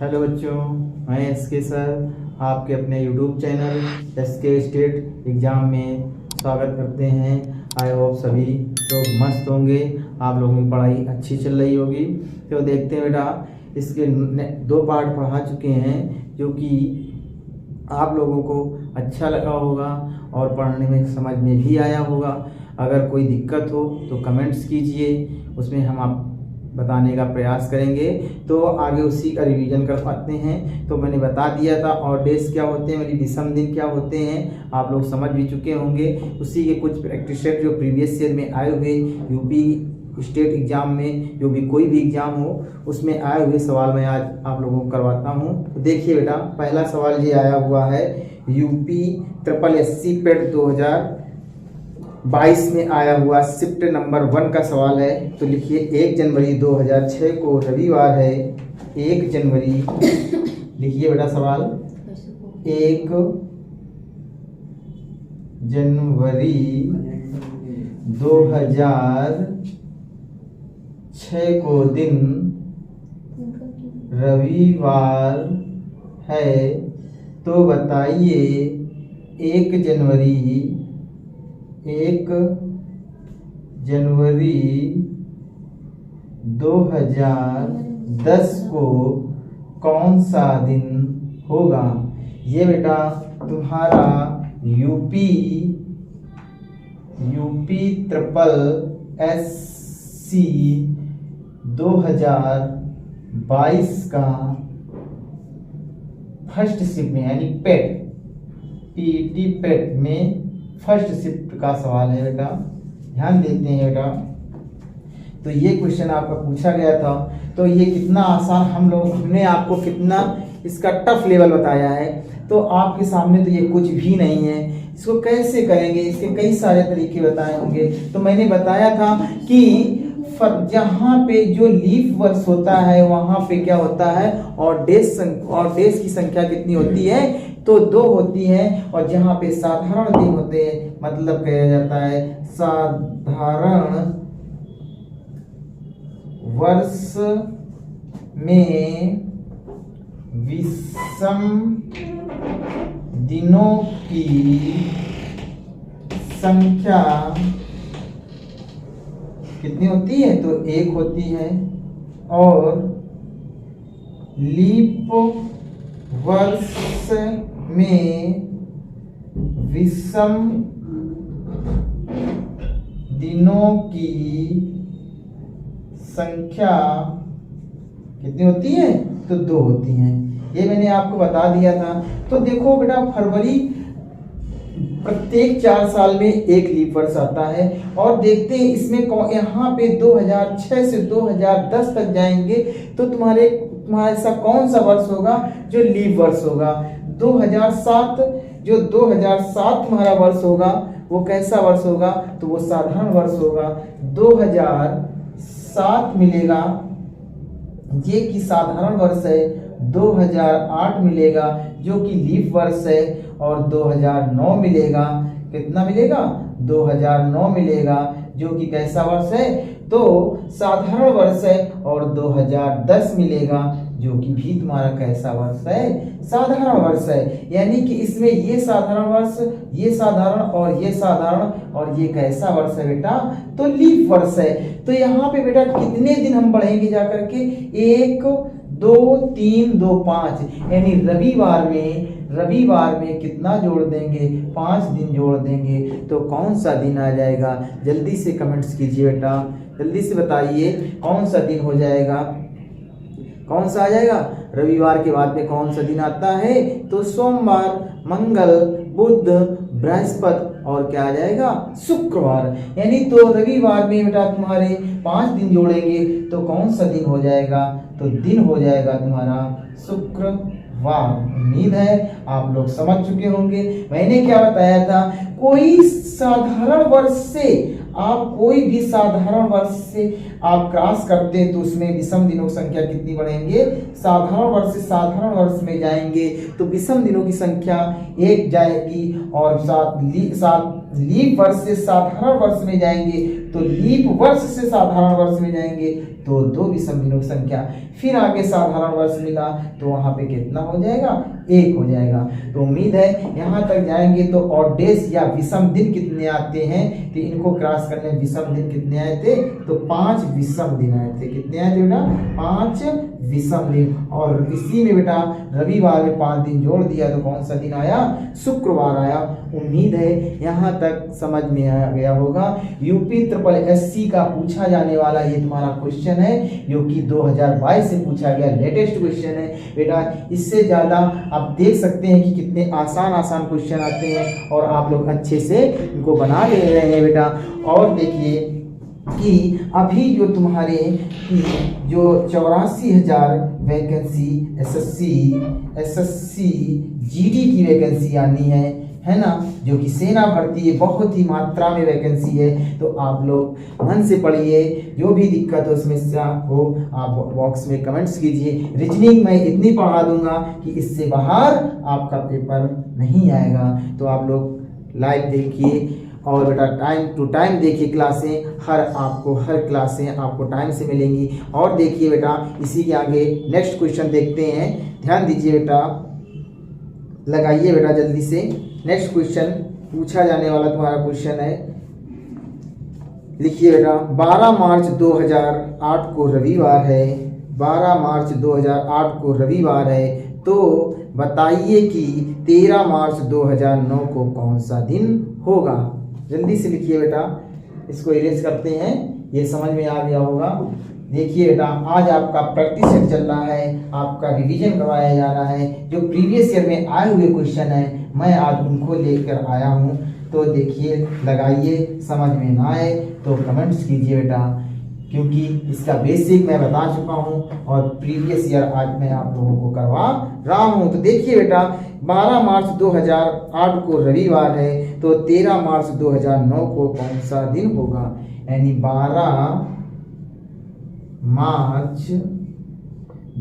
Hello बच्चों, मैं SK sir आपके अपने YouTube channel SK state exam में स्वागत करते हैं। आई होप सभी लोग मस्त होंगे, आप लोगों की पढ़ाई अच्छी चल रही होगी। तो देखते हैं बेटा, इसके 2 पार्ट पढ़ा चुके हैं जो कि आप लोगों को अच्छा लगा होगा और पढ़ने में समझ में भी आया होगा। अगर कोई दिक्कत हो तो कमेंट्स कीजिए, उसमें हम आप बताने का प्रयास करेंगे। तो आगे उसी का रिवीजन कर पाते हैं। तो मैंने बता दिया था और डेज क्या होते हैं, मेरी विषम दिन क्या होते हैं, आप लोग समझ भी चुके होंगे। उसी के कुछ प्रैक्टिस सेट जो प्रीवियस ईयर में आए हुए यूपी स्टेट एग्जाम में, जो भी कोई भी एग्जाम हो उसमें आए हुए सवाल मैं आज आप लोगों को करवाता हूँ। तो देखिए बेटा, पहला सवाल ये आया हुआ है यूपी SSSC पेड 2022 में आया हुआ शिफ्ट नंबर 1 का सवाल है। तो लिखिए 1 जनवरी 2006 को रविवार है। 1 जनवरी लिखिए बेटा सवाल, 1 जनवरी 2006 को दिन रविवार है। तो बताइए 1 जनवरी 2010 को कौन सा दिन होगा। ये बेटा तुम्हारा यूपी SSSC 2022 का फर्स्ट शिफ्ट में यानी पेट में फर्स्ट शिफ्ट का सवाल है बेटा। ध्यान देते हैं बेटा, तो ये क्वेश्चन आपका पूछा गया था। तो ये कितना आसान हमने आपको कितना इसका टफ लेवल बताया है। तो आपके सामने तो ये कुछ भी नहीं है। इसको कैसे करेंगे, इसके कई सारे तरीके बताए होंगे। तो मैंने बताया था कि जहाँ पे जो लीफ वर्ष होता है वहां पे क्या होता है और डेज की संख्या कितनी होती है, तो 2 होती है। और जहाँ पे साधारण दिन होते हैं, मतलब कहा जाता है साधारण वर्ष में विषम दिनों की संख्या कितनी होती है, तो 1 होती है। और लीप वर्ष में विषम दिनों की संख्या कितनी होती है, तो 2 होती हैं। ये मैंने आपको बता दिया था। तो देखो बेटा, फरवरी प्रत्येक 4 साल में एक लीप वर्ष आता है। और देखते हैं इसमें यहाँ पे 2006 से 2010 तक जाएंगे तो तुम्हारा ऐसा कौन सा वर्ष होगा जो लीप वर्ष होगा। 2007 तुम्हारा वर्ष होगा, वो कैसा वर्ष होगा, तो वो साधारण वर्ष होगा। 2007 मिलेगा, ये की साधारण वर्ष है। 2008 मिलेगा जो कि लीप वर्ष है। और 2009 मिलेगा, कितना मिलेगा, 2009 मिलेगा जो कि कैसा वर्ष है, तो साधारण वर्ष है। और 2010 मिलेगा जो कि भी तुम्हारा कैसा वर्ष है, साधारण वर्ष है। यानी कि इसमें ये साधारण वर्ष, ये साधारण और ये साधारण और ये कैसा वर्ष है बेटा, तो लीप वर्ष है। तो यहाँ पे बेटा कितने दिन हम पढ़ेंगे जाकर के, 1 2 3 2 5, यानी रविवार में कितना जोड़ देंगे, 5 दिन जोड़ देंगे। तो कौन सा दिन आ जाएगा, जल्दी से कमेंट्स कीजिए बेटा, जल्दी से बताइए कौन सा दिन हो जाएगा, कौन सा आ जाएगा। रविवार के बाद में कौन सा दिन आता है, तो सोमवार, मंगल, बुध, बृहस्पति और क्या आ जाएगा, शुक्रवार। यानी तो रविवार में बेटा तुम्हारे 5 दिन जोड़ेंगे तो कौन सा दिन हो जाएगा, तो दिन हो जाएगा तुम्हारा शुक्रवार। उम्मीद है आप लोग समझ चुके होंगे। मैंने क्या बताया था, कोई साधारण वर्ष से आप कोई भी साधारण वर्ष से आप क्रॉस करते हैं तो उसमें विषम दिनों की संख्या कितनी बढ़ेंगे, साधारण वर्ष से साधारण वर्ष में जाएंगे तो विषम दिनों की संख्या 1 जाएगी, और लीप वर्ष से साधारण वर्ष में जाएंगे तो लीप वर्ष से साधारण वर्ष में जाएंगे तो 2 विषम दिनों की संख्या, फिर आगे साधारण वर्ष मिला तो वहां पे कितना हो जाएगा, 1 हो जाएगा। तो उम्मीद है यहाँ तक जाएंगे तो ऑड डेज या विषम दिन कितने आते हैं, तो इनको क्रॉस करने विषम दिन कितने आए थे, तो 5 विषम दिन आए थे। कितने आए थे बेटा, 5 विषम दिन। और इसी में बेटा रविवार में 5 दिन जोड़ दिया तो कौन सा दिन आया, शुक्रवार आया। उम्मीद है यहाँ तक समझ में आ गया होगा। यूपी ट्रिपल एससी का पूछा जाने वाला ये तुम्हारा क्वेश्चन है जो कि 2022 से पूछा गया लेटेस्ट क्वेश्चन है बेटा। इससे ज़्यादा आप देख सकते हैं कि कितने आसान आसान क्वेश्चन आते हैं और आप लोग अच्छे से इनको बना ले रहे हैं बेटा। और देखिए कि अभी जो तुम्हारे जो 84,000 वैकेंसी एसएससी जीडी की वैकेंसी आनी है ना, जो कि सेना भर्ती है, बहुत ही मात्रा में वैकेंसी है। तो आप लोग मन से पढ़िए, जो भी दिक्कत हो समस्या हो आप बॉक्स में कमेंट्स कीजिए। रीजनिंग मैं इतनी पढ़ा दूंगा कि इससे बाहर आपका पेपर नहीं आएगा। तो आप लोग लाइव देखिए और बेटा टाइम टू टाइम देखिए क्लासें, हर क्लासें आपको टाइम से मिलेंगी। और देखिए बेटा इसी के आगे नेक्स्ट क्वेश्चन देखते हैं, ध्यान दीजिए बेटा, लगाइए बेटा जल्दी से। नेक्स्ट क्वेश्चन पूछा जाने वाला तुम्हारा क्वेश्चन है, लिखिए बेटा 12 मार्च 2008 को रविवार है, 12 मार्च 2008 को रविवार है, तो बताइए कि 13 मार्च 2009 को कौन सा दिन होगा। जल्दी से लिखिए बेटा, इसको इरेज करते हैं, ये समझ में आ गया होगा। देखिए बेटा आज आपका प्रैक्टिस सेट चल रहा है, आपका रिवीजन करवाया जा रहा है। जो प्रीवियस ईयर में आए हुए क्वेश्चन है मैं आज उनको लेकर आया हूँ। तो देखिए लगाइए, समझ में ना आए तो कमेंट्स कीजिए बेटा, क्योंकि इसका बेसिक मैं बता चुका हूँ और प्रीवियस ईयर आज मैं आप लोगों को करवा रहा हूँ। तो देखिए बेटा 12 मार्च 2008 को रविवार है, तो 13 मार्च 2009 को कौन सा दिन होगा, यानी 12 मार्च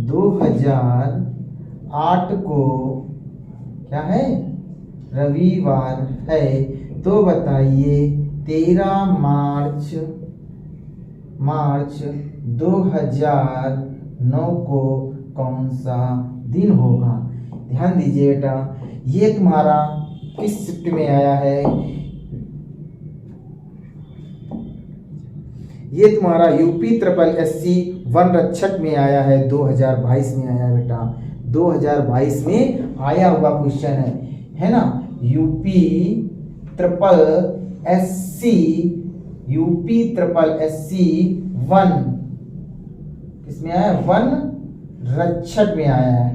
2008 को क्या है, रविवार है, तो बताइए 13 मार्च 2009 को कौन सा दिन होगा। ध्यान दीजिए बेटा, ये तुम्हारा किस शिफ्ट में आया है, ये तुम्हारा यूपी ट्रिपल एससी वन रक्षक में आया है, 2022 में आया है बेटा, 2022 में आया हुआ क्वेश्चन है ना। यूपी ट्रिपल एससी वन किसमें आया है, वन रक्षक में आया है,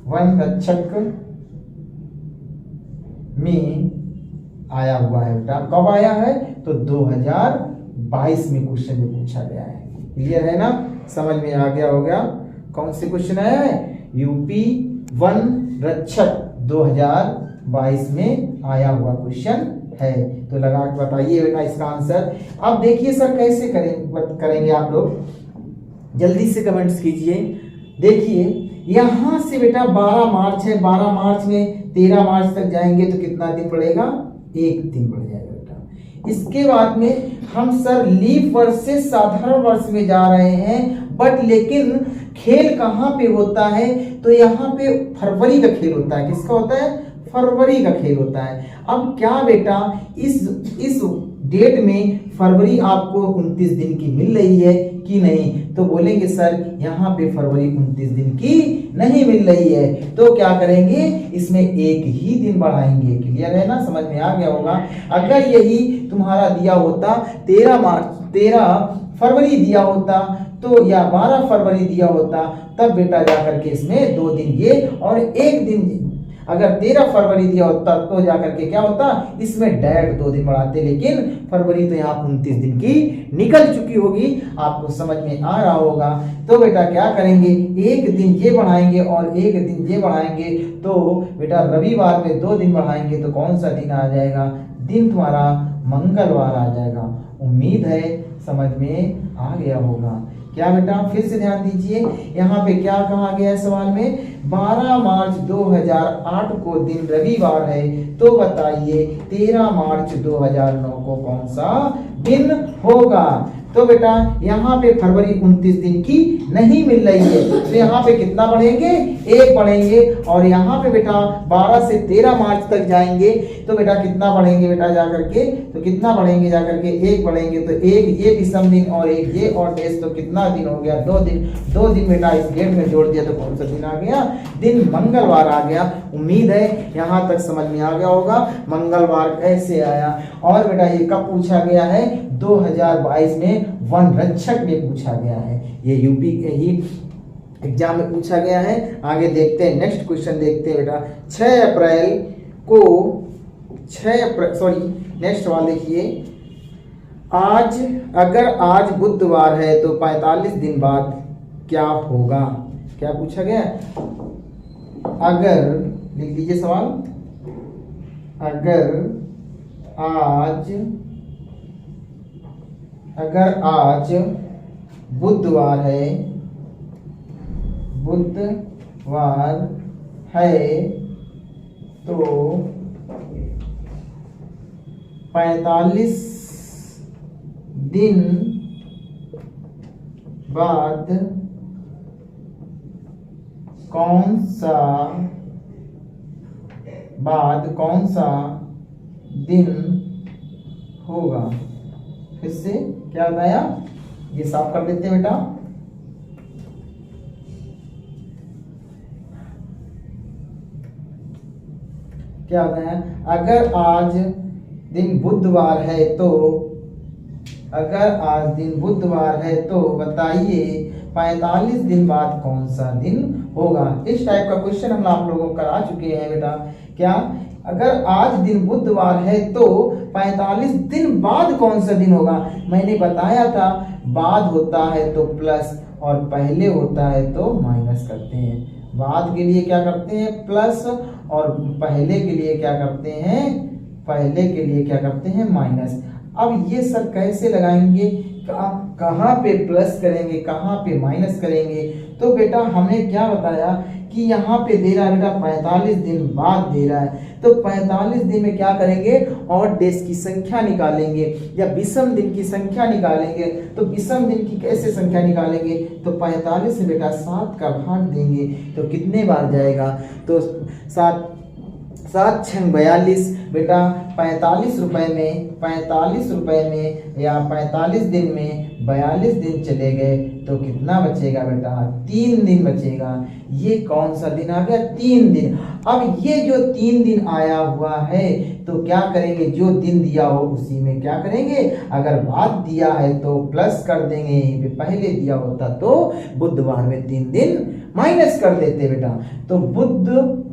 वन रक्षक में आया हुआ है बेटा। कब आया है, तो 2022 में क्वेश्चन में पूछा गया है। क्लियर है ना, समझ में आ गया हो गया। कौन से क्वेश्चन आया है, यूपी वन रक्षक 2022 में आया हुआ क्वेश्चन है। तो लगा के बताइए बेटा इसका आंसर। अब देखिए सर कैसे करेंगे आप लोग, जल्दी से कमेंट्स कीजिए। देखिए यहां से बेटा 12 मार्च है, 12 मार्च में 13 मार्च तक जाएंगे तो कितना दिन पड़ेगा, 1 दिन बढ़ जाएगा बेटा। इसके बाद में हम सर लीप वर्ष से साधारण वर्ष में जा रहे हैं, बट लेकिन खेल कहाँ पे होता है, तो यहाँ पे फरवरी का खेल होता है। किसका होता है, फरवरी का खेल होता है। अब क्या बेटा इस डेट में फरवरी आपको 29 दिन की मिल रही है कि नहीं, तो बोलेंगे सर यहाँ पे फरवरी 29 दिन की नहीं मिल रही है, तो क्या करेंगे, इसमें 1 ही दिन बढ़ाएंगे। क्लियर है ना, समझ में आ गया होगा। अगर यही तुम्हारा दिया होता 13 फरवरी दिया होता तो, या 12 फरवरी दिया होता, तब बेटा जा करके इसमें 2 दिन ये और 1 दिन अगर 13 फरवरी दिया होता तो जाकर के क्या होता, इसमें डायरेक्ट 2 दिन बढ़ाते, लेकिन फरवरी तो यहाँ 29 दिन की निकल चुकी होगी, आपको समझ में आ रहा होगा। तो बेटा क्या करेंगे, एक दिन ये बढ़ाएंगे और एक दिन ये बढ़ाएंगे, तो बेटा रविवार में 2 दिन बढ़ाएंगे तो कौन सा दिन आ जाएगा, दिन तुम्हारा मंगलवार आ जाएगा। उम्मीद है समझ में आ गया होगा। क्या बेटा फिर से ध्यान दीजिए, यहाँ पे क्या कहा गया है सवाल में, 12 मार्च 2008 को दिन रविवार है, तो बताइए 13 मार्च 2009 को कौन सा दिन होगा। तो बेटा यहाँ पे फरवरी 29 दिन की नहीं मिल रही है, तो यहाँ पे कितना बढ़ेंगे, 1 बढ़ेंगे, और यहाँ पे बेटा 12 से 13 मार्च तक जाएंगे तो बेटा कितना बढ़ेंगे बेटा जाकर के, तो कितना बढ़ेंगे जाकर के 1 बढ़ेंगे, तो एक ये विषम दिन और एक ये और डेज, तो कितना दिन हो गया, 2 दिन। 2 दिन बेटा इस डेट में जोड़ दिया तो कौन सा दिन आ गया, दिन मंगलवार आ गया। उम्मीद है यहाँ तक समझ में आ गया होगा मंगलवार कैसे आया। और बेटा ये कब पूछा गया है, 2022 में वन रक्षक में पूछा गया है, ये यूपी के ही एग्जाम में पूछा गया है। आगे देखते हैं, नेक्स्ट क्वेश्चन देखते हैं बेटा। 6 अप्रैल को नेक्स्ट सवाल देखिए, आज अगर आज बुधवार है तो 45 दिन बाद क्या होगा, क्या पूछा गया है, अगर लिख लीजिए सवाल, अगर आज बुधवार है तो 45 दिन बाद कौन सा दिन होगा। फिर से क्या बताया, ये साफ कर देते हैं बेटा। क्या बताया, अगर आज दिन बुधवार है तो बताइए 45 दिन बाद कौन सा दिन होगा। इस टाइप का क्वेश्चन हम आप लोगों को करा चुके हैं बेटा। क्या, अगर आज दिन बुधवार है तो 45 दिन बाद कौन सा दिन होगा। मैंने बताया था बाद होता है तो प्लस और पहले होता है तो माइनस करते हैं। बाद के लिए क्या करते हैं, प्लस, और पहले के लिए क्या करते हैं, माइनस। अब ये सब कैसे लगाएंगे, कहाँ पे प्लस करेंगे, कहाँ पे माइनस करेंगे। तो बेटा हमें क्या बताया कि यहाँ पे दे रहा है बेटा 45 दिन बाद दे रहा है, तो 45 दिन में क्या करेंगे, और डेज की संख्या निकालेंगे या विषम दिन की संख्या निकालेंगे। तो विषम दिन की कैसे संख्या निकालेंगे, तो 45 से बेटा 7 का भाग देंगे तो कितने बार जाएगा, तो 7 6 42 बेटा 45 रुपए में या 45 दिन में 42 दिन चले गए तो कितना बचेगा बेटा, 3 दिन बचेगा। ये कौन सा दिन आ गया, 3 दिन। अब ये जो 3 दिन आया हुआ है तो क्या करेंगे, जो दिन दिया हो उसी में क्या करेंगे, अगर बाद दिया है तो प्लस कर देंगे, पहले दिया होता तो बुधवार में 3 दिन माइनस कर देते बेटा। तो बुधवार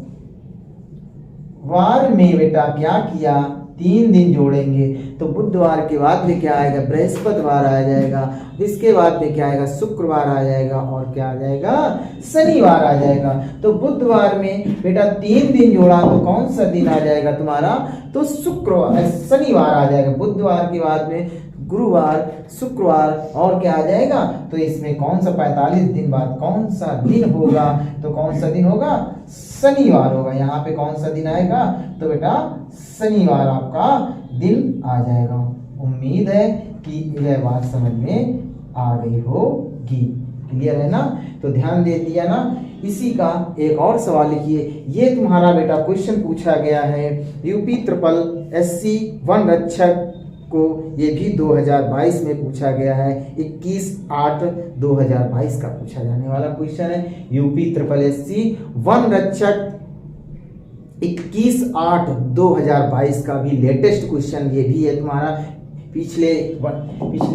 में बेटा क्या किया, 3 दिन जोड़ेंगे तो बुधवार के बाद में क्या आएगा, बृहस्पतिवार आ जाएगा, इसके बाद में क्या आएगा, शुक्रवार आ जाएगा, और क्या आ जाएगा, शनिवार आ जाएगा। तो बुधवार में बेटा 3 दिन जोड़ा तो कौन सा दिन आ जाएगा तुम्हारा, तो शनिवार आ जाएगा। बुधवार के बाद में गुरुवार, शुक्रवार, और क्या आ जाएगा, तो इसमें कौन सा 45 दिन बाद कौन सा दिन होगा, तो कौन सा दिन होगा, शनिवार होगा। यहाँ पे कौन सा दिन आएगा, तो बेटा शनिवार आपका दिन आ जाएगा। उम्मीद है कि यह बात समझ में आ गई होगी, क्लियर है ना। तो ध्यान दे दिया ना। इसी का एक और सवाल लिखिए, ये तुम्हारा बेटा क्वेश्चन पूछा गया है यूपी SSC वन रक्षक को, ये भी 2022 में पूछा गया है। 21/8/2022 का पूछा जाने वाला क्वेश्चन है। यूपी SSC वन रक्षक 21/8/2022 का भी लेटेस्ट क्वेश्चन ये भी है तुम्हारा। पिछले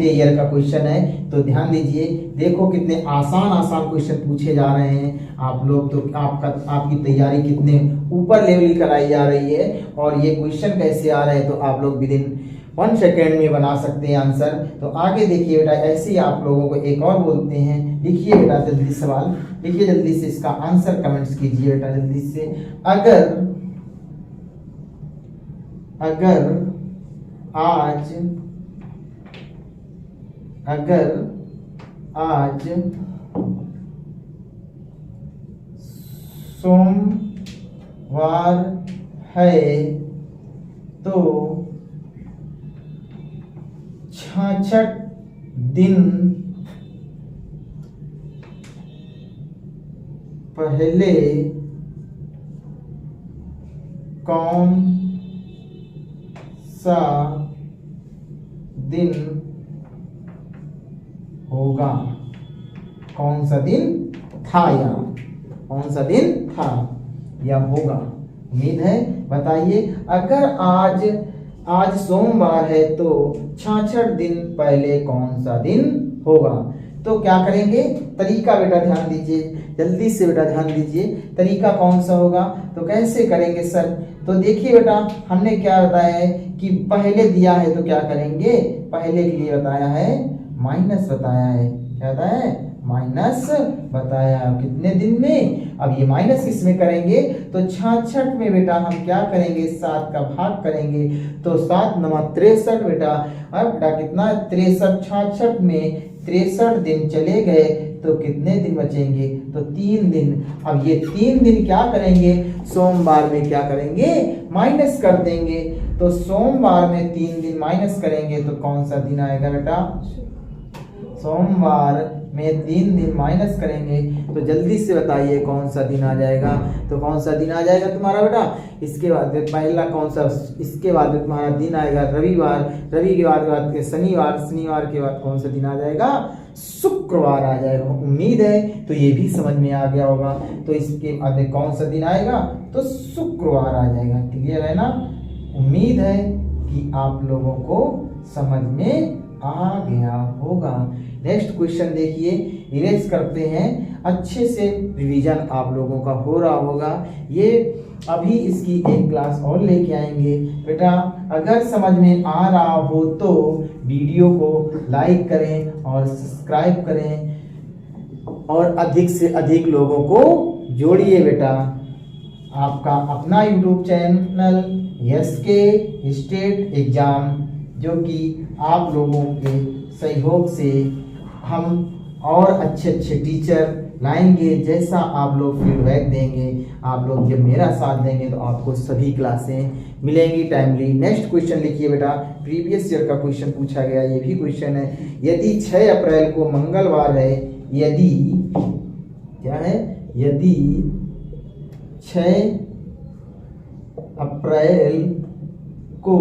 ईयर का क्वेश्चन है। तो ध्यान दीजिए, देखो कितने आसान आसान क्वेश्चन पूछे जा रहे हैं। आप लोग तो आपकी तैयारी कितने ऊपर लेवल की कराई जा रही है, और ये क्वेश्चन कैसे आ रहे हैं तो आप लोग विदिन 1 सेकेंड में बना सकते हैं आंसर। तो आगे देखिए बेटा, ऐसे ही आप लोगों को एक और बोलते हैं। लिखिए बेटा जल्दी सवाल, लिखिए जल्दी से, इसका आंसर कमेंट्स कीजिए बेटा जल्दी से। अगर आज सोमवार है तो 66 दिन पहले कौन सा दिन होगा? कौन सा दिन था या कौन सा दिन था या होगा? उम्मीद है, बताइए। अगर आज सोमवार है तो 66 दिन पहले कौन सा दिन होगा? तो क्या करेंगे? तरीका बेटा ध्यान दीजिए, जल्दी से बेटा ध्यान दीजिए, तरीका कौन सा होगा? तो कैसे करेंगे सर? तो देखिए बेटा, हमने क्या बताया है कि पहले दिया है तो क्या करेंगे? पहले के लिए बताया है माइनस बताया है। क्या बताया है? माइनस बताया। कितने दिन में? अब ये माइनस किस में करेंगे? तो 66 में बेटा हम क्या करेंगे? 7 का भाग करेंगे। तो 7 9 63 बेटा। अब बेटा कितना? 63। 66 में 63 दिन चले गए तो कितने दिन बचेंगे? तो 3 दिन। अब ये 3 दिन क्या करेंगे? सोमवार में क्या करेंगे? माइनस कर देंगे। तो सोमवार में 3 दिन माइनस करेंगे तो कौन सा दिन आएगा बेटा? सोमवार में 3 दिन माइनस करेंगे तो जल्दी से बताइए कौन सा दिन आ जाएगा? तो कौन सा दिन आ जाएगा तुम्हारा बेटा? इसके बाद पहला कौन सा? इसके बाद तुम्हारा दिन आएगा रविवार। रवि के बाद शनिवार। शनिवार के बाद कौन सा दिन आ जाएगा? शुक्रवार आ जाएगा। उम्मीद है तो ये भी समझ में आ गया होगा। तो इसके बाद कौन सा दिन आएगा? तो शुक्रवार आ जाएगा। क्लियर है ना? उम्मीद है कि आप लोगों को समझ में आ गया होगा। नेक्स्ट क्वेश्चन देखिए, इरेज करते हैं। अच्छे से रिवीजन आप लोगों का हो रहा होगा। ये अभी इसकी एक क्लास और लेके आएंगे बेटा। अगर समझ में आ रहा हो तो वीडियो को लाइक करें और सब्सक्राइब करें और अधिक से अधिक लोगों को जोड़िए बेटा। आपका अपना YouTube channel SK state exam, जो कि आप लोगों के सहयोग से हम और अच्छे अच्छे टीचर लाएंगे। जैसा आप लोग फीडबैक देंगे, आप लोग जब मेरा साथ देंगे तो आपको सभी क्लासें मिलेंगी टाइमली। नेक्स्ट क्वेश्चन लिखिए बेटा, प्रीवियस ईयर का क्वेश्चन पूछा गया, ये भी क्वेश्चन है। यदि 6 अप्रैल को मंगलवार है, यदि क्या है? यदि 6 अप्रैल को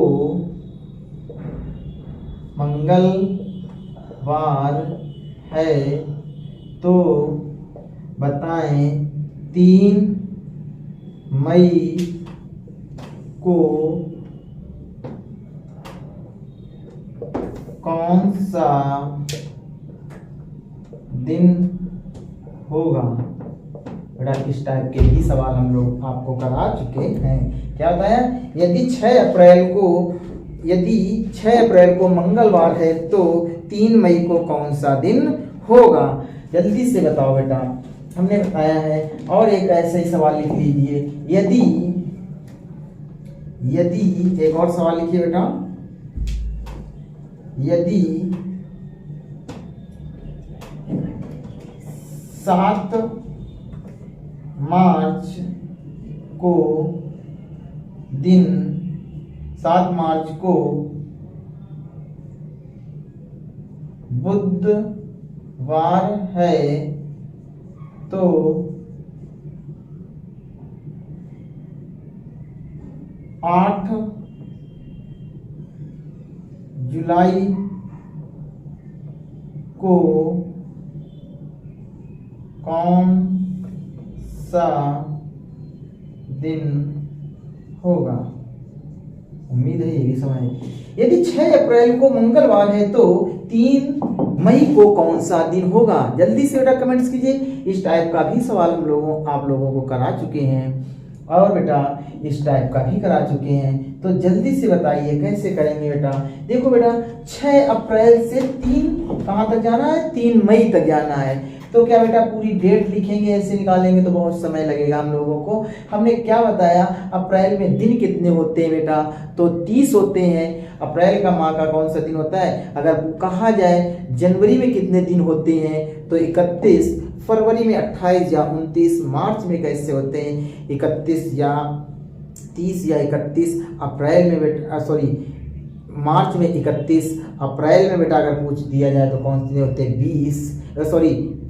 मंगलवार है तो बताएं 3 मई को कौन सा दिन होगा? बेटा इस टाइप के भी सवाल हम लोग आपको करा चुके हैं। क्या बताया? यदि 6 अप्रैल को मंगलवार है तो 3 मई को कौन सा दिन होगा? जल्दी से बताओ बेटा, हमने बताया है। और एक ऐसा ही सवाल लिख लीजिए। यदि एक और सवाल लिखिए बेटा। यदि 7 मार्च को बुधवार है तो 8 जुलाई को कौन सा दिन होगा? उम्मीद है ये भी समझ। यदि 6 अप्रैल को मंगलवार है तो 3 मई को कौन सा दिन होगा? जल्दी से बेटा कमेंट्स कीजिए। इस टाइप का भी सवाल आप लोगों को करा चुके हैं और बेटा इस टाइप का भी करा चुके हैं, तो जल्दी से बताइए कैसे करेंगे बेटा। देखो बेटा 6 अप्रैल से 3 कहाँ तक जाना है? 3 मई तक जाना है। तो क्या बेटा पूरी डेट लिखेंगे, ऐसे निकालेंगे तो बहुत समय लगेगा हम लोगों को। हमने क्या बताया, अप्रैल में दिन कितने होते हैं बेटा? तो 30 होते हैं। अप्रैल का माह का कौन सा दिन होता है? अगर कहा जाए जनवरी में कितने दिन होते हैं तो 31, फरवरी में 28 या 29, मार्च में कैसे होते हैं 31 या 30 या 31, अप्रैल में बेटा मार्च में 31, अप्रैल में बेटा अगर पूछ दिया जाए तो कौन से दिन होते हैं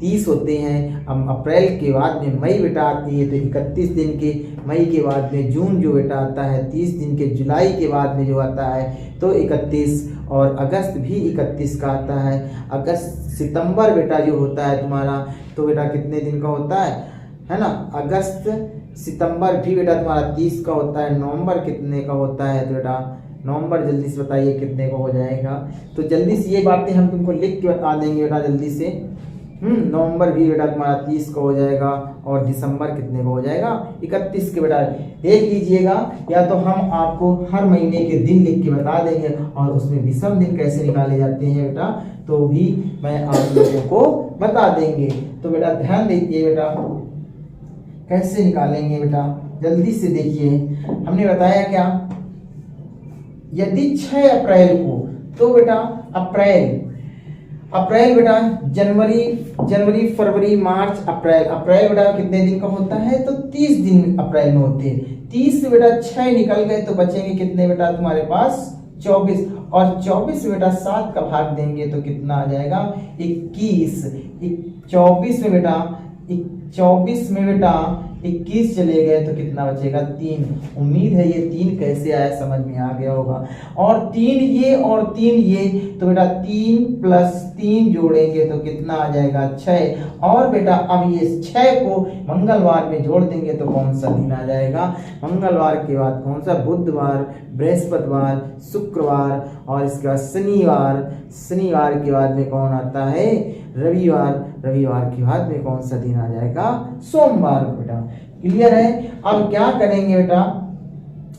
30 होते हैं। अब अप्रैल के बाद में मई बेटा आती है तो 31 दिन के, मई के बाद में जून जो बेटा आता है 30 दिन के, जुलाई के बाद में जो आता है तो 31, और अगस्त भी 31 का आता है। अगस्त सितंबर बेटा जो होता है तुम्हारा तो बेटा कितने दिन का होता है ना? अगस्त सितंबर भी बेटा तुम्हारा 30 का होता है। नवंबर कितने का होता है? तो बेटा नवंबर जल्दी से बताइए कितने का हो जाएगा। तो जल्दी से ये बातें हम तुमको लिख के बता देंगे बेटा जल्दी से। नवंबर भी बेटा तुम्हारा 30 का हो जाएगा, और दिसंबर कितने का हो जाएगा 31 के बेटा देख लीजिएगा। या तो हम आपको हर महीने के दिन लिख के बता देंगे और उसमें विषम दिन कैसे निकाले जाते हैं बेटा तो भी मैं आप लोगों को बता देंगे। तो बेटा ध्यान दीजिए बेटा कैसे निकालेंगे बेटा, जल्दी से देखिए। हमने बताया क्या, यदि 6 अप्रैल को तो बेटा अप्रैल बेटा जनवरी फरवरी मार्च अप्रैल बेटा कितने दिन का होता है? तो 30 दिन अप्रैल में होते हैं। 30 से बेटा 6 निकल गए तो बचेंगे कितने बेटा तुम्हारे पास 24, और 24 से बेटा 7 का भाग देंगे तो कितना आ जाएगा 21। 24 में बेटा 21 चले गए तो कितना बचेगा 3। उम्मीद है ये 3 कैसे आया समझ में आ गया होगा। और 3 ये और 3 ये तो बेटा 3 + 3 जोड़ेंगे तो कितना आ जाएगा 6। और बेटा अब ये 6 को मंगलवार में जोड़ देंगे तो कौन सा दिन आ जाएगा? मंगलवार के बाद कौन सा? बुधवार, बृहस्पतिवार, शुक्रवार, और इसके बाद शनिवार के बाद में कौन आता है? रविवार के बाद में कौन सा दिन आ जाएगा? सोमवार बेटा। क्लियर है? अब क्या करेंगे बेटा,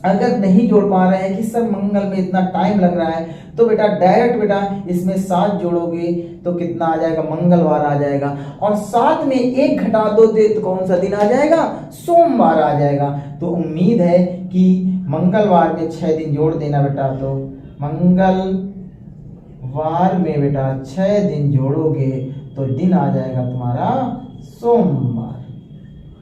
अगर नहीं जोड़ पा रहे हैं कि सर मंगल में इतना टाइम लग रहा है तो बेटा डायरेक्ट बेटा इसमें 7 जोड़ोगे तो कितना आ जाएगा? मंगलवार आ जाएगा। और 7 में 1 घटा दो तो कौन सा दिन आ जाएगा? सोमवार आ जाएगा। तो उम्मीद है कि मंगलवार में 6 दिन जोड़ देना बेटा, तो मंगलवार में बेटा 6 दिन जोड़ोगे तो दिन आ जाएगा तुम्हारा सोमवार।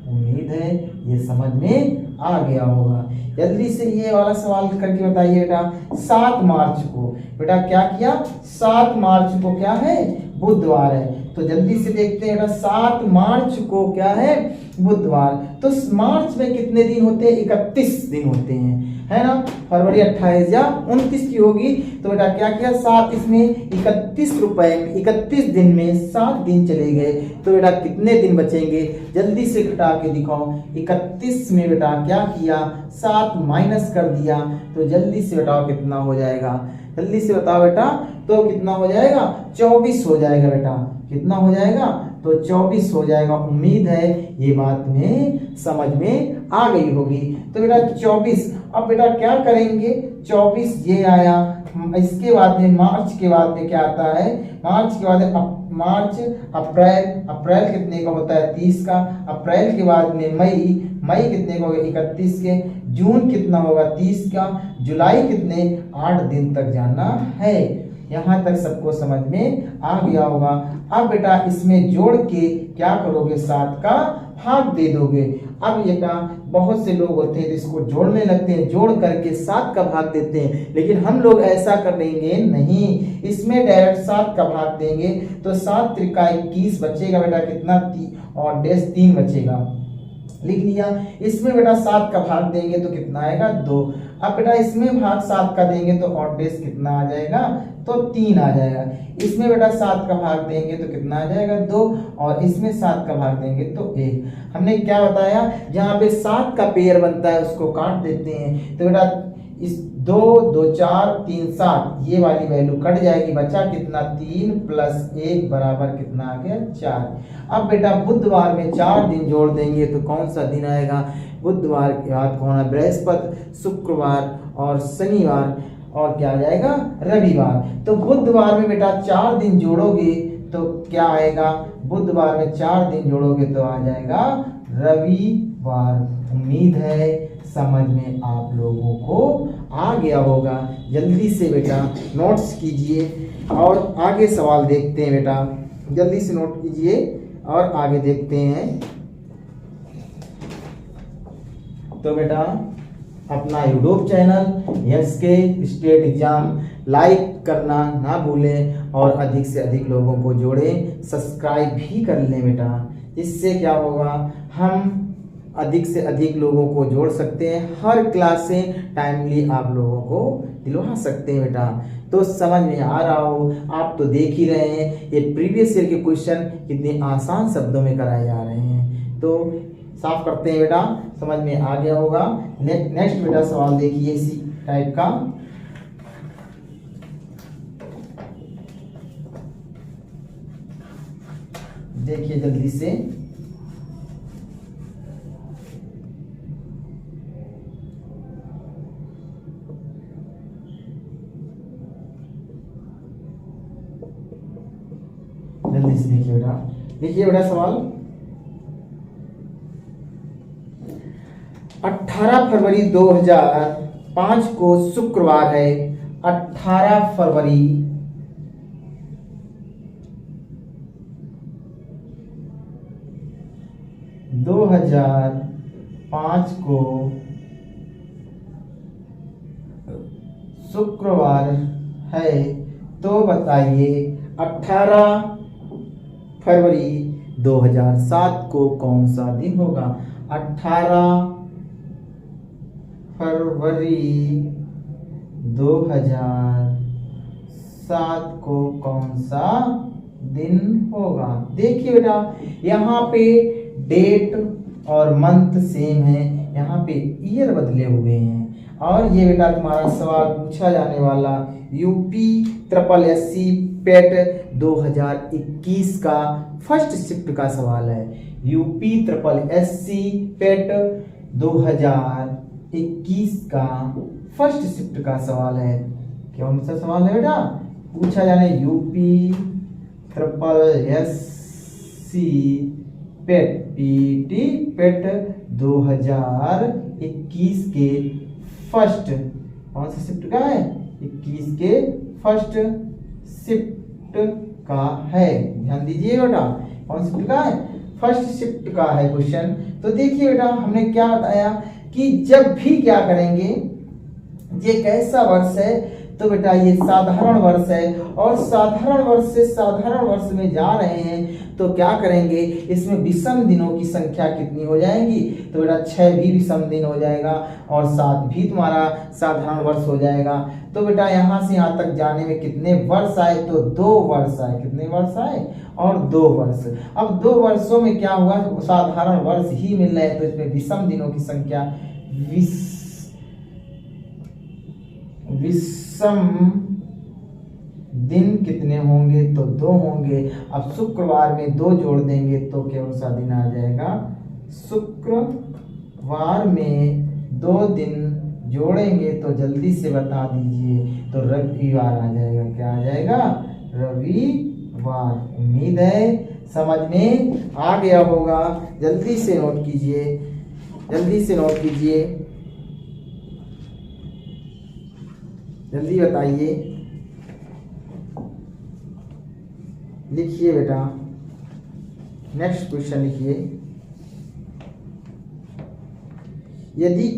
उम्मीद है ये समझ में आ गया होगा। जल्दी से ये वाला सवाल करके बताइए बेटा। 7 मार्च को बेटा क्या किया? 7 मार्च को क्या है? बुधवार है। तो जल्दी से देखते हैं बेटा 7 मार्च को क्या है? बुधवार। तो मार्च में कितने दिन होते हैं? 31 दिन होते हैं, है ना? फरवरी 28 या 29 की होगी। तो बेटा क्या किया? 7 इसमें 31 दिन में 7 दिन चले गए तो बेटा कितने दिन बचेंगे? जल्दी से घटा के दिखाओ। 31 में बेटा क्या किया? 7 माइनस कर दिया तो जल्दी से बताओ कितना हो जाएगा? जल्दी से बताओ बेटा, तो कितना हो जाएगा? 24 हो जाएगा बेटा। कितना हो जाएगा? तो 24 हो जाएगा। उम्मीद है ये बात में समझ में आ गई होगी। तो बेटा 24, अब बेटा क्या करेंगे? 24 ये आया, इसके बाद में मार्च के बाद में क्या आता है? मार्च के बाद अप्रैल कितने का होता है? 30 का। अप्रैल के बाद में मई कितने का होगा? 31 के। जून कितना होगा? 30 का। जुलाई कितने? 8 दिन तक जाना है। यहाँ तक सबको समझ में आ गया होगा। अब बेटा इसमें जोड़ के क्या करोगे? 7 का भाग दे दोगे। अब बेटा बहुत से लोग होते हैं तो इसको जोड़ने लगते हैं, जोड़ करके 7 का भाग देते हैं, लेकिन हम लोग ऐसा करेंगे नहीं। इसमें डायरेक्ट 7 का भाग देंगे तो 7 त्रिका 21 बचेगा बेटा कितना? और डेस 3 बचेगा। लिख लिया। इसमें बेटा 7 का भाग देंगे तो कितना आएगा? 2। अब बेटा इसमें भाग 7 का देंगे तो ऑड डेज कितना आ जाएगा? तो 3 आ जाएगा। इसमें बेटा 7 का भाग देंगे तो कितना आ जाएगा? 2। और इसमें 7 का भाग देंगे तो 1। हमने क्या बताया? जहाँ पे 7 का पेयर बनता है उसको काट देते हैं। तो बेटा इस 2 2 4 3 7 ये वाली वैल्यू कट जाएगी, बचा कितना 3 + 1 बराबर कितना आ गया 4। अब बेटा बुधवार में 4 दिन जोड़ देंगे तो कौन सा दिन आएगा, बुधवार के बाद कौन है, बृहस्पति, शुक्रवार और शनिवार और क्या आ जाएगा रविवार। तो बुधवार में बेटा 4 दिन जोड़ोगे तो क्या आएगा, बुधवार में 4 दिन जोड़ोगे तो आ जाएगा रविवार। उम्मीद है समझ में आप लोगों को आ गया होगा। जल्दी से बेटा नोट्स कीजिए और आगे सवाल देखते हैं बेटा, जल्दी से नोट कीजिए और आगे देखते हैं। तो बेटा अपना YouTube channel SK state exam like करना ना भूलें और अधिक से अधिक लोगों को जोड़ें, सब्सक्राइब भी कर लें बेटा। इससे क्या होगा, हम अधिक से अधिक लोगों को जोड़ सकते हैं, हर क्लास से टाइमली आप लोगों को दिलवा सकते हैं बेटा। तो समझ में आ रहा हो, आप तो देख ही रहे हैं ये प्रीवियस ईयर के क्वेश्चन कितने आसान शब्दों में कराए जा रहे हैं। तो साफ करते हैं बेटा, समझ में आ गया होगा। नेक्स्ट बेटा सवाल देखिए इसी टाइप का। देखिए जल्दी से, जल्दी से देखिए बेटा। देखिए बेटा सवाल, 18 फरवरी 2005 को शुक्रवार है। 18 फरवरी 2005 को शुक्रवार है, तो बताइए 18 फरवरी 2007 को कौन सा दिन होगा। 18 फरवरी 2007 को कौन सा दिन होगा। देखिए बेटा यहाँ पे डेट और मंथ सेम है, यहाँ पे ईयर बदले हुए हैं। और ये बेटा तुम्हारा सवाल पूछा जाने वाला यूपी SSSC पेट 2021 का फर्स्ट शिफ्ट का सवाल है। यूपी SSSC पेट 2021 का फर्स्ट शिफ्ट का सवाल है। कौन सा सवाल है बेटा, पूछा जाने यूपी SSSC पेट पीटी पेट 2021 के फर्स्ट कौन सा शिफ्ट का है, 21 के फर्स्ट शिफ्ट का है। ध्यान दीजिए बेटा, कौन शिफ्ट का है, फर्स्ट शिफ्ट का है क्वेश्चन। तो देखिए बेटा हमने क्या बताया कि जब भी क्या करेंगे, ये कैसा वर्ष है, तो बेटा ये साधारण वर्ष है और साधारण वर्ष से साधारण वर्ष में जा रहे हैं तो क्या करेंगे, इसमें विषम दिनों की संख्या कितनी हो जाएगी, तो बेटा 6 भी विषम दिन हो जाएगा और 7 भी तुम्हारा साधारण वर्ष हो जाएगा। तो बेटा यहाँ से यहाँ तक जाने में कितने वर्ष आए, तो 2 वर्ष आए। कितने वर्ष आए और 2 वर्ष। अब 2 वर्षों में क्या हुआ, साधारण वर्ष ही मिल रहे हैं, तो इसमें विषम दिनों की संख्या विषम दिन कितने होंगे, तो 2 होंगे। अब शुक्रवार में 2 जोड़ देंगे तो कौन सा दिन आ जाएगा, शुक्रवार में 2 दिन जोड़ेंगे तो जल्दी से बता दीजिए, तो रविवार आ जाएगा। क्या आ जाएगा, रविवार। उम्मीद है समझ में आ गया होगा। जल्दी से नोट कीजिए, जल्दी से नोट कीजिए, जल्दी बताइए। लिखिए बेटा, नेक्स्ट क्वेश्चन लिखिए। यदि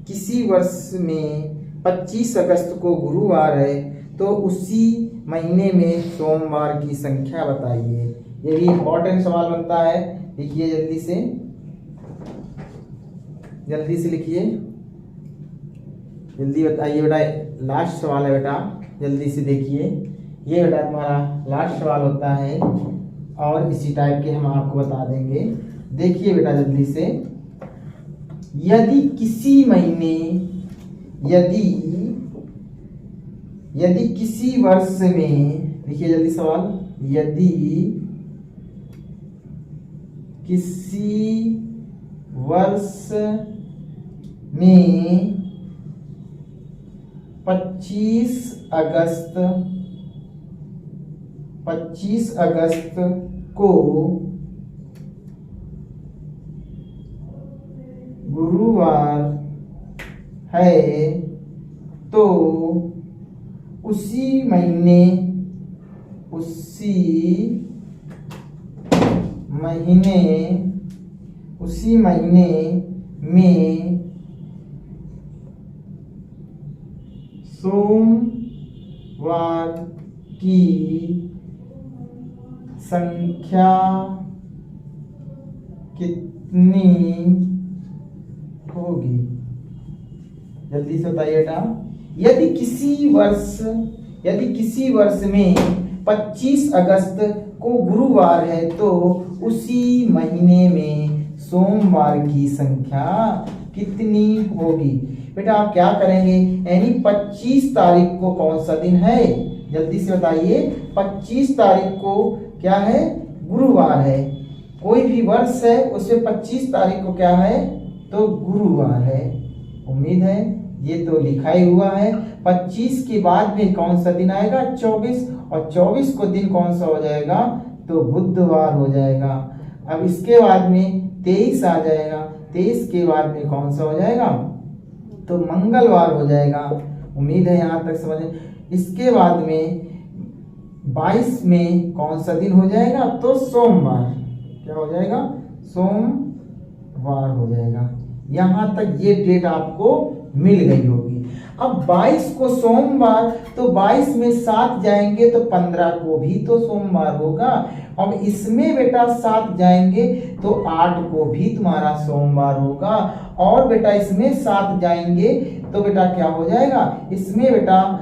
किसी वर्ष में 25 अगस्त को गुरुवार है तो उसी महीने में सोमवार की संख्या बताइए। ये भी इंपॉर्टेंट सवाल बनता है। लिखिए जल्दी से, जल्दी से लिखिए, जल्दी बताइए बेटा। लास्ट सवाल है बेटा, जल्दी से देखिए। ये बेटा तुम्हारा लास्ट सवाल होता है और इसी टाइप के हम आपको बता देंगे। देखिए बेटा जल्दी से, यदि यदि किसी वर्ष में, लिखिए जल्दी सवाल, यदि किसी वर्ष में 25 अगस्त को गुरुवार है तो उसी महीने में सोमवार की संख्या कितनी होगी? जल्दी से बताइए बेटा। यदि किसी वर्ष में 25 अगस्त को गुरुवार है तो उसी महीने में सोमवार की संख्या कितनी होगी? बेटा आप क्या करेंगे, यानी 25 तारीख को कौन सा दिन है? जल्दी से बताइए। 25 तारीख को क्या है? गुरुवार है। कोई भी वर्ष है उसमें 25 तारीख को क्या है? तो गुरुवार है। उम्मीद है ये तो लिखा ही हुआ है। 25 के बाद में कौन सा दिन आएगा? 24, और 24 को दिन कौन सा हो जाएगा? तो बुधवार हो जाएगा। अब इसके बाद में 23 आ जाएगा। 23 के बाद में कौन सा हो जाएगा? तो मंगलवार हो जाएगा। उम्मीद है यहाँ तक समझ। इसके बाद में 22 में कौन सा दिन हो जाएगा? तो सोमवार। क्या हो जाएगा? सोमवार हो जाएगा। यहाँ तक ये डेट आपको मिल गई होगी। अब 22 को सोमवार, तो 22 में 7 जाएंगे तो 15 को भी तो सोमवार होगा। अब इसमें बेटा 7 जाएंगे तो 8 को भी तुम्हारा सोमवार होगा। और बेटा इसमें 7 जाएंगे तो बेटा क्या हो जाएगा? इसमें बेटा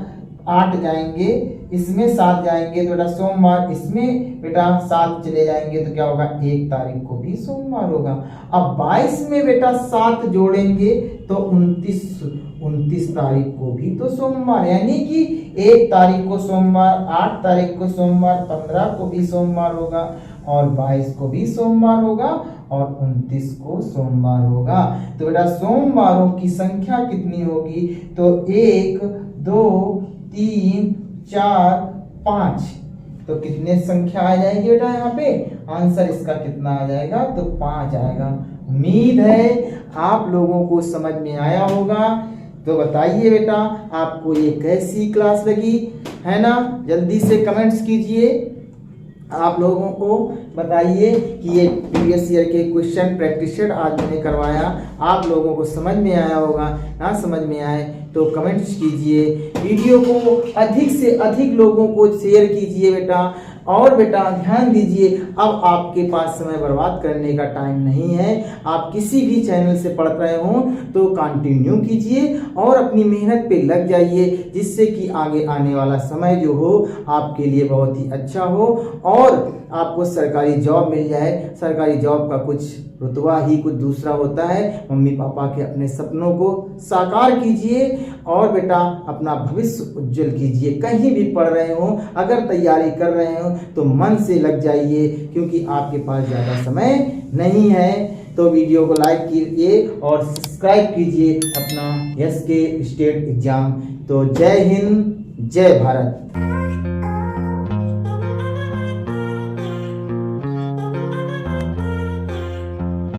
8 जाएंगे, इसमें 7 जाएंगे तो बेटा सोमवार, इसमें बेटा 7 चले जाएंगे तो क्या होगा? 1 तारीख को भी सोमवार होगा। अब 22 में बेटा 7 जोड़ेंगे तो 29 तारीख को भी तो सोमवार, यानी कि 1 तारीख को सोमवार, 8 तारीख को सोमवार, 15 को भी सोमवार होगा, और 22 को भी सोमवार होगा, और 29 को सोमवार होगा। तो बेटा सोमवारों की संख्या कितनी होगी? तो 1, 2, 3, 4, 5। तो कितने संख्या आ जाएगी बेटा? यहाँ पे आंसर इसका कितना आ जाएगा? तो 5 आएगा। उम्मीद है आप लोगों को समझ में आया होगा। तो बताइए बेटा आपको ये कैसी क्लास लगी, है ना? जल्दी से कमेंट्स कीजिए। आप लोगों को बताइए कि ये प्रीवियस ईयर के क्वेश्चन प्रैक्टिस सेट आज मैंने करवाया, आप लोगों को समझ में आया होगा। ना समझ में आए तो कमेंट्स कीजिए। वीडियो को अधिक से अधिक लोगों को शेयर कीजिए बेटा। और बेटा ध्यान दीजिए, अब आपके पास समय बर्बाद करने का टाइम नहीं है। आप किसी भी चैनल से पढ़ रहे हो तो कंटिन्यू कीजिए और अपनी मेहनत पे लग जाइए, जिससे कि आगे आने वाला समय जो हो आपके लिए बहुत ही अच्छा हो और आपको सरकारी जॉब मिल जाए। सरकारी जॉब का कुछ रुतबा ही कुछ दूसरा होता है। मम्मी पापा के अपने सपनों को साकार कीजिए और बेटा अपना भविष्य उज्जवल कीजिए। कहीं भी पढ़ रहे हो, अगर तैयारी कर रहे हो तो मन से लग जाइए, क्योंकि आपके पास ज़्यादा समय नहीं है। तो वीडियो को लाइक कीजिए और सब्सक्राइब कीजिए अपना एसके स्टेट एग्जाम। तो जय हिंद, जय भारत।